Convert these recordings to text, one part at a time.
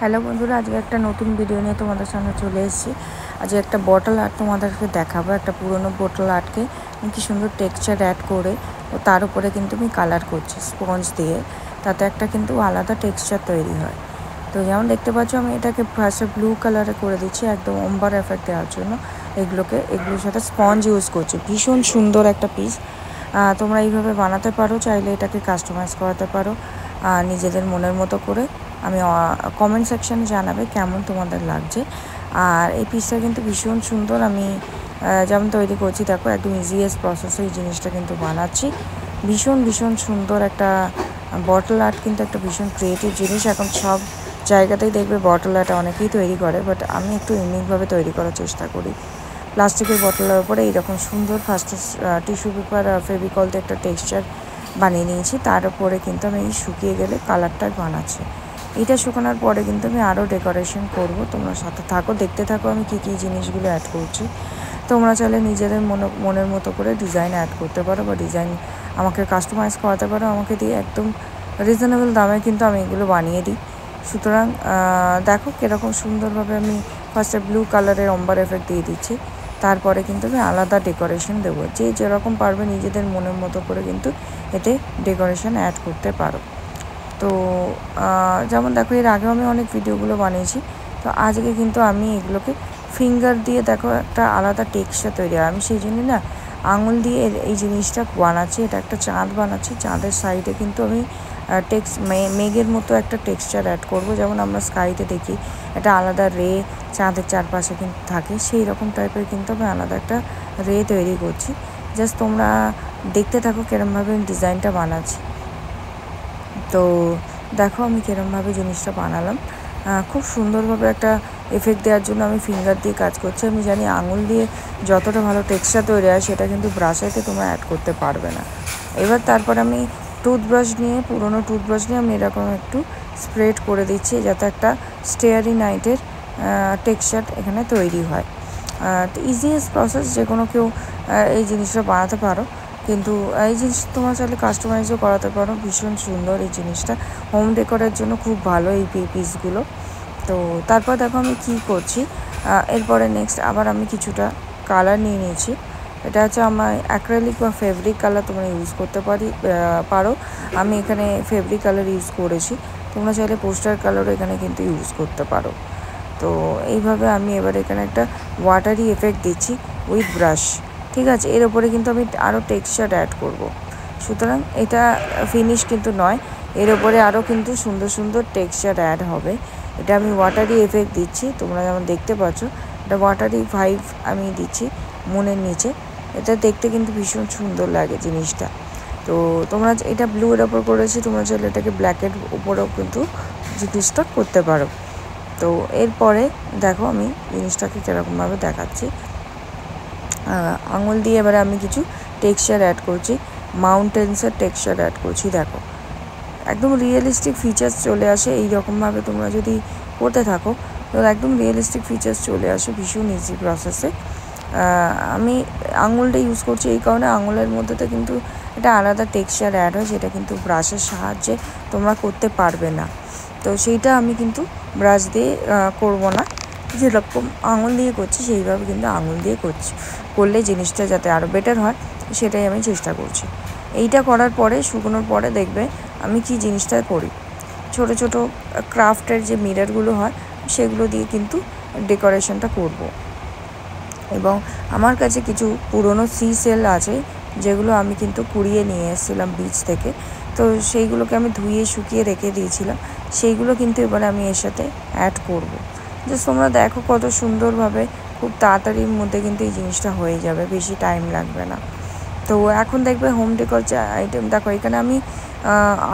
Hello বন্ধুরা, আজকে একটা নতুন ভিডিও নিয়ে তোমাদের সামনে চলে এসেছি। আজকে একটা বটল আর্ট তোমাদেরকে দেখাবো। একটা পুরনো বটল আর্টকে আমি কি সুন্দর টেক্সচার অ্যাড করে ও তার উপরে কিন্তু আমি কালার করছি স্পঞ্জ দিয়ে, তাতে একটা কিন্তু আলাদা টেক্সচার তৈরি হয়। তো যেমন দেখতে পাচ্ছ, আমি এটাকে ফার্স্টে ব্লু কালারে করে দিচ্ছি একদম অম্বার এফেক্ট দেওয়ার জন্য। এগুলোর সাথে স্পঞ্জ ইউজ করছি। ভীষণ সুন্দর একটা পিস। তোমরা এইভাবে বানাতে পারো, চাইলে এটাকে কাস্টমাইজ করাতে পারো নিজেদের মনের মতো করে। আমি কমেন্ট সেকশানে জানাবে কেমন তোমাদের লাগছে। আর এই পিসটা কিন্তু ভীষণ সুন্দর। আমি যেমন তৈরি করছি দেখো, একদম ইজিয়েস্ট প্রসেসে এই জিনিসটা কিন্তু বানাচ্ছি। ভীষণ সুন্দর একটা বটল আর্ট কিন্তু একটা ভীষণ ক্রিয়েটিভ জিনিস। এখন সব জায়গাতেই দেখবে বটল আর্ট অনেকেই তৈরি করে, বাট আমি একটু ইউনিকভাবে তৈরি করার চেষ্টা করি। প্লাস্টিকের বটলের উপরে এইরকম সুন্দর ফার্স্টে টিস্যু পেপার ফেভিকল দিয়ে একটা টেক্সচার বানিয়ে নিয়েছি। তার উপরে কিন্তু আমি শুকিয়ে গেলে কালারটা বানাচ্ছি। এটা শুকানোর পরে কিন্তু আমি আরও ডেকোরেশন করব। তোমরা সাথে থাকো, দেখতে থাকো আমি কী জিনিসগুলো অ্যাড করছি। তোমরা চাইলে নিজেদের মনের মতো করে ডিজাইন অ্যাড করতে পারো, বা ডিজাইন আমাকে কাস্টমাইজ করাতে পারো আমাকে দিয়ে। একদম রিজনেবল দামে কিন্তু আমি এগুলো বানিয়ে দিই। সুতরাং দেখো কীরকম সুন্দরভাবে আমি ফার্স্টে ব্লু কালারের অম্বার এফেক্ট দিয়ে দিচ্ছি। তারপরে কিন্তু আমি আলাদা ডেকোরেশন দেবো। যে যেরকম পারবে নিজেদের মনের মতো করে কিন্তু এতে ডেকোরেশন অ্যাড করতে পারো। তো যেমন দেখো, এর আগেও আমি অনেক ভিডিওগুলো বানিয়েছি। তো আজকে কিন্তু আমি এগুলোকে ফিঙ্গার দিয়ে দেখো একটা আলাদা টেক্সচার তৈরি হয়। আমি সেই জন্য না আঙুল দিয়ে এই জিনিসটা বানাচ্ছি। এটা একটা চাঁদ বানাচ্ছি। চাঁদের সাইডে কিন্তু আমি মেঘের মতো একটা টেক্সচার অ্যাড করব। যেমন আমরা স্কাইতে দেখি একটা আলাদা রে চাঁদের চারপাশে কিন্তু থাকে, সেই রকম টাইপের কিন্তু আমি আলাদা একটা রে তৈরি করছি। জাস্ট তোমরা দেখতে থাকো কীরমভাবে আমি ডিজাইনটা বানাচ্ছি। তো দেখো আমি কীরমভাবে জিনিসটা বানালাম। খুব সুন্দরভাবে একটা এফেক্ট দেওয়ার জন্য আমি ফিঙ্গার দিয়ে কাজ করছি। আমি জানি আঙুল দিয়ে যতটা ভালো টেক্সচার তৈরি হয় সেটা কিন্তু ব্রাশেতে তোমরা অ্যাড করতে পারবে না। এবার তারপর আমি পুরনো টুথব্রাশ নিয়ে আমি এরকম একটু স্প্রেড করে দিচ্ছি, যাতে একটা স্টেয়ারি নাইটের টেক্সচার এখানে তৈরি হয়। তো ইজিয়েস্ট প্রসেস, যে কোনো কেউ এই জিনিসটা বানাতে পারো। কিন্তু এই জিনিসটা তোমরা চাইলে কাস্টমাইজও করাতে পারো। ভীষণ সুন্দর এই জিনিসটা, হোম ডেকোরের জন্য খুব ভালো এই পিসগুলো। তো তারপর দেখো আমি কী করছি। এরপরে নেক্সট আবার আমি কিছুটা কালার নিয়ে নিয়েছি। এটা হচ্ছে আমার অ্যাক্রেলিক বা ফেব্রিক কালার, তোমরা ইউজ করতে পারো। আমি এখানে ফেব্রিক কালার ইউজ করেছি। তোমরা চাইলে পোস্টার কালারও এখানে কিন্তু ইউজ করতে পারো। তো এইভাবে আমি এবার এখানে একটা ওয়াটারি এফেক্ট দিচ্ছি উইথ ব্রাশ। ঠিক আছে, এর ওপরে কিন্তু আমি আরও টেক্সচার অ্যাড করব। সুতরাং এটা ফিনিশ কিন্তু নয়, এর ওপরে আরও কিন্তু সুন্দর টেক্সচার অ্যাড হবে। এটা আমি ওয়াটারি এফেক্ট দিচ্ছি। তোমরা যেমন দেখতে পাচ্ছ, এটা ওয়াটারি ভাইব আমি দিচ্ছি মনের নিচে। এটা দেখতে কিন্তু ভীষণ সুন্দর লাগে জিনিসটা। তো তোমরা এটা ব্লু এর ওপর করেছি, তোমরা চাইলে এটাকে ব্ল্যাকের উপরেও কিন্তু জিনিসটা করতে পারো। তো এরপরে দেখো আমি জিনিসটাকে কীরকমভাবে দেখাচ্ছি। আঙুল দিয়ে এবারে আমি কিছু টেক্সচার অ্যাড করছি, মাউন্টেন্সের টেক্সচার অ্যাড করছি। দেখো একদম রিয়েলিস্টিক ফিচার্স চলে আসে। এই রকমভাবে তোমরা যদি করতে থাকো তো একদম রিয়েলিস্টিক ফিচার্স চলে আসে ভীষণ ইজি প্রসেসে। আমি আঙুলটা ইউজ করছি এই কারণে, আঙুলের মধ্যেতে কিন্তু একটা আলাদা টেক্সচার অ্যাড হয়, যেটা কিন্তু ব্রাশের সাহায্যে তোমরা করতে পারবে না। তো সেইটা আমি কিন্তু ব্রাশ দিয়ে করব না, যেরকম আঙুল দিয়ে করছি সেইভাবে কিন্তু আঙুল দিয়ে করলে জিনিসটা যাতে আরও বেটার হয় সেটাই আমি চেষ্টা করছি। এইটা করার পরে শুকনোর পরে দেখবে আমি কি জিনিসটা করি, ছোট ক্রাফটের যে মিররগুলো হয় সেগুলো দিয়ে কিন্তু ডেকোরেশনটা করব। এবং আমার কাছে কিছু পুরনো সেল আছে, যেগুলো আমি কিন্তু কুড়িয়ে নিয়ে এসেছিলাম বিচ থেকে। তো সেইগুলোকে আমি ধুয়ে শুকিয়ে রেখে দিয়েছিলাম, সেইগুলো কিন্তু এবারে আমি এর সাথে অ্যাড করব। জাস্ট তোমরা দেখো কত সুন্দরভাবে, খুব তাড়াতাড়ির মধ্যে কিন্তু এই জিনিসটা হয়ে যাবে, বেশি টাইম লাগবে না। তো এখন দেখবে হোম ডেকোর আইটেম দেখো, এখানে আমি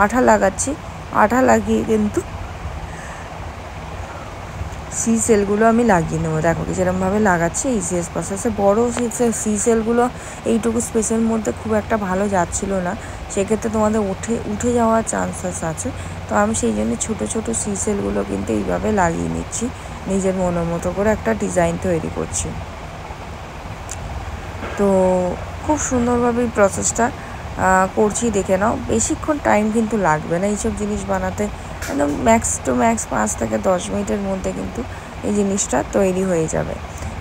আঠা লাগাচ্ছি। আঠা লাগিয়ে কিন্তু সেলগুলো আমি লাগিয়ে নেবো। দেখো কি যেরকমভাবে লাগাচ্ছি ইজিএস প্রসেসে। বড়ো সেলগুলো এইটুকু স্পেসের মধ্যে খুব একটা ভালো যাচ্ছিলো না, সেক্ষেত্রে তোমাদের উঠে যাওয়ার চান্সেস আছে। তো আমি সেই জন্য ছোটো সেলগুলো কিন্তু এইভাবে লাগিয়ে নিচ্ছি, নিজের মনের মতো করে একটা ডিজাইন তৈরি করছি। তো খুব সুন্দরভাবে এই প্রসেসটা করছি দেখে নাও। বেশিক্ষণ টাইম কিন্তু লাগবে না এইসব জিনিস বানাতে, একদম ম্যাক্স টু ম্যাক্স 5 থেকে 10 মিনিটের মধ্যে কিন্তু এই জিনিসটা তৈরি হয়ে যাবে।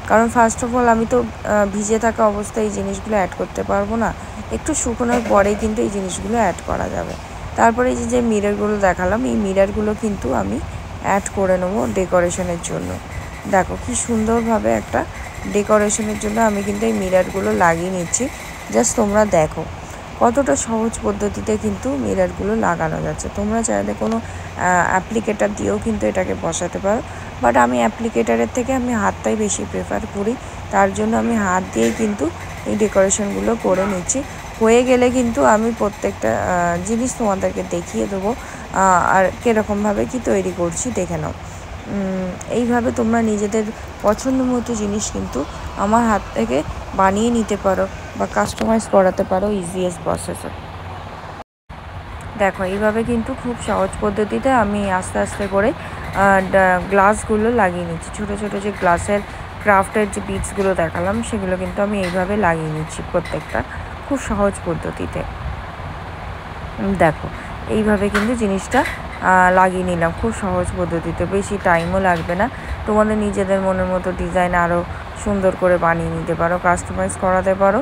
কারণ ফার্স্ট অফ অল আমি তো ভিজে থাকা অবস্থায় এই জিনিসগুলো অ্যাড করতে পারবো না, একটু শুকনোর পরেই কিন্তু এই জিনিসগুলো অ্যাড করা যাবে। তারপরে এই যে মিররগুলো দেখালাম, এই মিররগুলো কিন্তু আমি অ্যাড করে নেবো ডেকোরেশনের জন্য। দেখো কি সুন্দরভাবে একটা ডেকোরেশনের জন্য আমি কিন্তু এই মিররগুলো লাগিয়ে নিচ্ছি। জাস্ট তোমরা দেখো কতটা সহজ পদ্ধতিতে কিন্তু মিররগুলো লাগানো যাচ্ছে। তোমরা চাইলে কোনো অ্যাপ্লিকেটার দিয়েও কিন্তু এটাকে বসাতে পারো, বাট আমি অ্যাপ্লিকেটারের থেকে আমি হাতটাই বেশি প্রেফার করি। তার জন্য আমি হাত দিয়েই কিন্তু এই ডেকোরেশনগুলো করে নিচ্ছি। হয়ে গেলে কিন্তু আমি প্রত্যেকটা জিনিস তোমাদেরকে দেখিয়ে দেবো আর কীরকমভাবে কি তৈরি করছি দেখে নাও। এইভাবে তোমরা নিজেদের পছন্দ মতো জিনিস কিন্তু আমার হাত থেকে বানিয়ে নিতে পারো বা কাস্টমাইজ করাতে পারো ইজিয়েস্ট প্রসেসে। দেখো এইভাবে কিন্তু খুব সহজ পদ্ধতিতে আমি আস্তে আস্তে করে গ্লাসগুলো লাগিয়ে নিচ্ছি। ছোটো ছোটো যে গ্লাসের ক্রাফটের যে বিটসগুলো দেখালাম সেগুলো কিন্তু আমি এইভাবে লাগিয়ে নিচ্ছি প্রত্যেকটা, খুব সহজ পদ্ধতিতে। দেখো এইভাবে কিন্তু জিনিসটা লাগিয়ে নিলাম খুব সহজ পদ্ধতিতে, বেশি টাইমও লাগবে না। তোমাদের নিজেদের মনের মতো ডিজাইন আরও সুন্দর করে বানিয়ে নিতে পারো, কাস্টমাইজ করাতে পারো।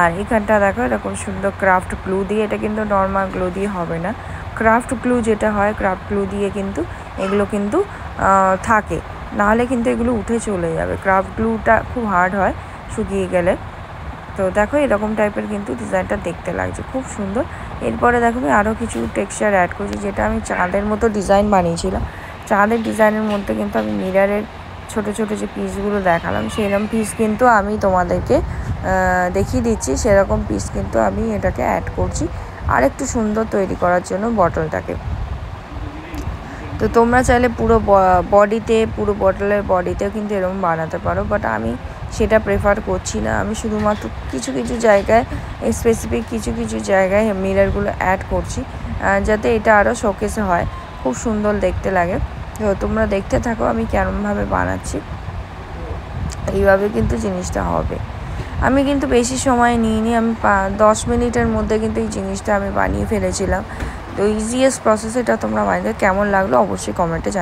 আর এখানটা দেখো এরকম সুন্দর ক্রাফট গ্লু দিয়ে, এটা কিন্তু নর্মাল গ্লু দিয়ে হবে না, ক্রাফট গ্লু যেটা হয় ক্রাফট গ্লু দিয়ে কিন্তু এগুলো কিন্তু থাকে, নাহলে কিন্তু এগুলো উঠে চলে যাবে। ক্রাফট গ্লুটা খুব হার্ড হয় শুকিয়ে গেলে। তো দেখো এরকম টাইপের কিন্তু ডিজাইনটা দেখতে লাগছে খুব সুন্দর। এরপরে দেখো আমি আরও কিছু টেক্সচার অ্যাড করছি, যেটা আমি চাঁদের মতো ডিজাইন বানিয়েছিলাম। চাঁদের ডিজাইনের মধ্যে কিন্তু আমি মিররের ছোট ছোট যে পিসগুলো দেখালাম সেরকম পিস কিন্তু আমি তোমাদেরকে দেখিয়ে দিচ্ছি, সেরকম পিস কিন্তু আমি এটাকে অ্যাড করছি আর একটু সুন্দর তৈরি করার জন্য বটলটাকে। তো তোমরা চাইলে পুরো বডিতে, পুরো বটলের বডিতেও কিন্তু এরকম বানাতে পারো, বাট আমি সেটা প্রেফার করছি না। আমি শুধুমাত্র কিছু কিছু জায়গায়, স্পেসিফিক কিছু কিছু জায়গায় মিররগুলো অ্যাড করছি যাতে এটা আরও শোকেসে হয়, খুব সুন্দর দেখতে লাগে। তো তোমরা দেখতে থাকো আমি কেমনভাবে বানাচ্ছি। এইভাবে কিন্তু জিনিসটা হবে। আমি কিন্তু বেশি সময় নিইনি, আমি 10 মিনিটের মধ্যে কিন্তু এই জিনিসটা আমি বানিয়ে ফেলেছিলাম। তো ইজিয়েস্ট প্রসেস এটা তোমরা বানিয়ে কেমন লাগলো অবশ্যই কমেন্টে জানাবে।